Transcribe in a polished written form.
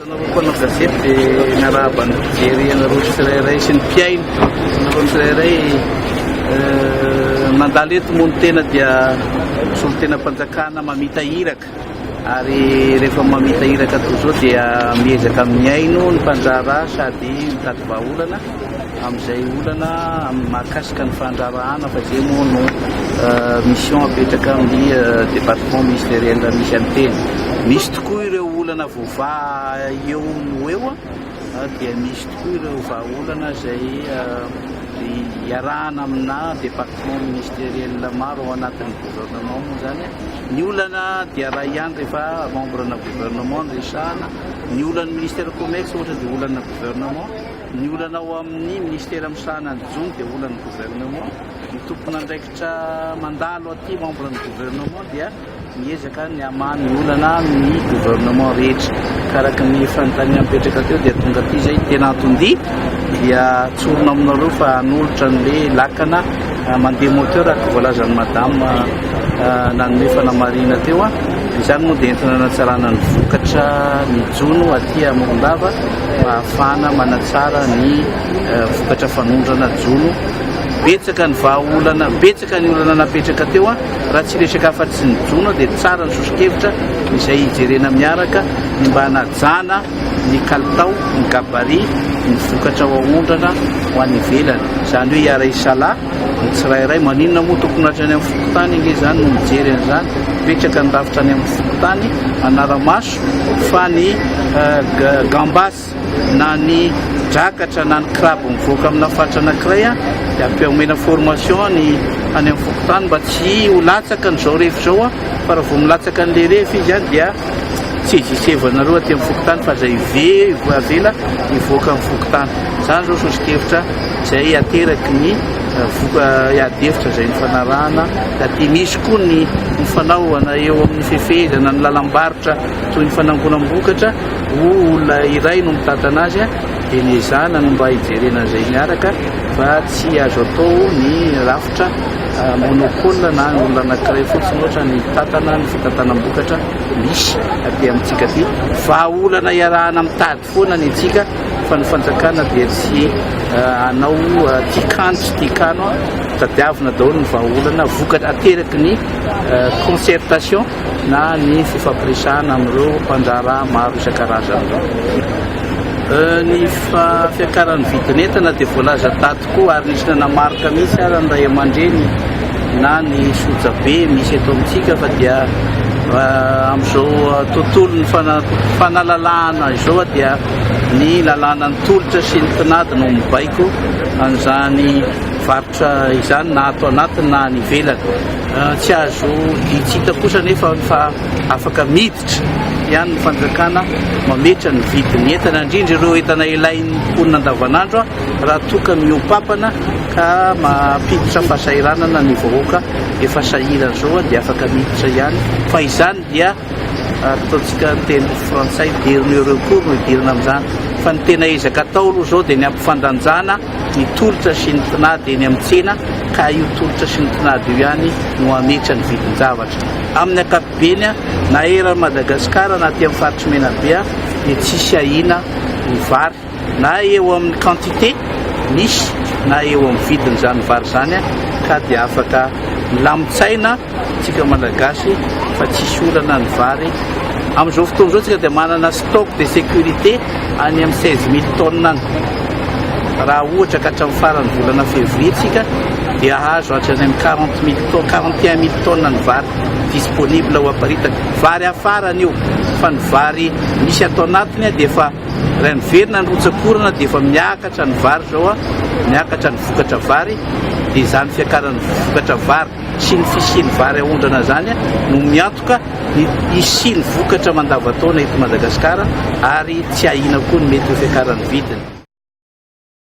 Koa gazety dia naraba ny fijery anareo tsirairay sy ny mpiaino anareo tsirairay mandalo eto moa ny tena dia solon-tena mpanjakana mamita iraka ary rehefa mamita iraka toy izao dia miezaka miaino ny mpanjara sady mitady vahaolana amin'izay olana mahakasika ny fandrarahana fa izay moa no mission apetraka amin'ny département ministériel misy any teny. Misy tokoa ireo olana voavaha eo no eo dia misy tokoa ireo vahaolana izay iarahana amina département ministériel maro ao anatin'ny gouvernement moa zany. Ny olana dia raha ihany rehefa membre na gouvernement ny resahana, ny olan'ny ministère commerce ohatra dia olana gouvernement, ny olana ao amin'ny ministère misahana ny jony dia olan'ny gouvernement, ny tompon'andraikitra mandalo aty membre ny gouvernement dia miezaka ny amany olana ny gouvernement rehetra. Karaka ny fanontaniana mipetraka teo dia tonga aty izay tena antondia dia tsorona aminareo fa hanolotra n'le lakana mandeha moteur ako voalazan'ny madame nanome fanamarina teo izany moa dia entina hanatsarana ny vokatra ny jono aty Morondava mba ahafahana manatsara ny vokatra fanondrana jono. Betsaka ny vahaolana, betsaka ny olana napetraka teo raha tsy resaka afa-tsy ny jono dia tsara ny sosokevitra izay hijerena miaraka ny mba hanajana ny kalitao, ny gabarit, ny vokatra ho ahondrana ho any ivelany. Izany hoe hiara isala ny tsirairay maninona moa tokony hatrany amin'ny fokotany inge zany no mijery an'izany, petraka ny rafitra any amin'ny fokotany anaramaso fa ny gambasy na ny drakatra na ny kraby mivoaka amina fatra anankiray dia ampiomena formation ny any amin'ny fokotany mba tsy ho latsaka n'izao rehefa izao fa raha vao milatsaka n'le rehefa izy dia tsy hisevanareo aty amin'ny fokotany fa zay avela hivoaka amin'ny fokotany. Izany zao sosokevitra izay ateraky ny iadefitra izay ny fanarahana aty. Misy koa ny fanaovana eo amin'ny fefezana ny lalam-barotra toy ny fanangonam-bokatra olona iray no mitantana azy dia niezana no mba hijerena izay miaraka fa tsy azo atao ny rafitra monopole na olona anankiray fotsiny ohatra ny tantana ny fitantanam-bokatra misy aty amintsika aty. Vahaolana iarahana mitady foana ny antsika fa ny fanjakana dia tsy hanao tikano tsy tikano tadiavina daholo ny vahaolana vokatra ateraky ny concertation na ny fifampiresahana amin'ireo mpanjara maro isan-karazany. Ny fiakaran'ny vidin'entana dia voalaza tato koa ary nisy nanamarika mihitsy ary ny ray aman-dreny na ny sojabe misy eto amintsika fa dia amin'izao tontolo ny fanalalahana izao dia ny lalàna ny tolotra sy ny tinady no mibaiko an'izany varotra izany na ato anatiny na ny ivelany. Tsy azo hitsita kosa nefa fa afaka miditra ihany ny fanjakana mametra ny vidin'ny entana indrindra ireo entana ilain'ny mponina andavanandro raha toka miopapana ka mampiditra fahasahiranana ny vahoaka efa sahirana izao dia afaka miditra ihany fa izany dia ataontsika ny teny frantsay dernier recours no hidirana amin'izany fa ny tena ezaka atao aloha izao dia ny ampifandanjana ny tolotra sy ny tinady eny amin'ny tsena ka io tolotra sy ny tinady io ihany no hametra ny vidin-javatra. Amin'ny ankapobeny na eran'i Madagasikara na aty amin'ny faritry menabe dia tsisy ahina ny vary na eo amin'ny quantité misy na eo amin'ny vidin'izany vary izany ka dia afaka milamin-tsaina tsika malagasy fa tsisy olana ny vary. Amin'izao fotoana izao tsika dia manana stock de sécurité any amin'ny 16 000 tonnes any. Raha ohatra ka hatramin'ny farany volana février tsika dia azo hatrany amin'ny 41 000 tonnes ny vary disponible ho aparitaka. Vary afarany io fa ny vary misy ato anatiny dia efa raha niverina ny rotsakorana dia efa miakatra ny vary zao miakatra ny vokatra vary dia izany fiakaran'ny vokatra vary sy ny fisiany vary ahondrana zany no miantoka ny isiany vokatra mandavataona eto Madagasikara ary tsy ahina koa ny mety ho fiakaran'ny vidiny.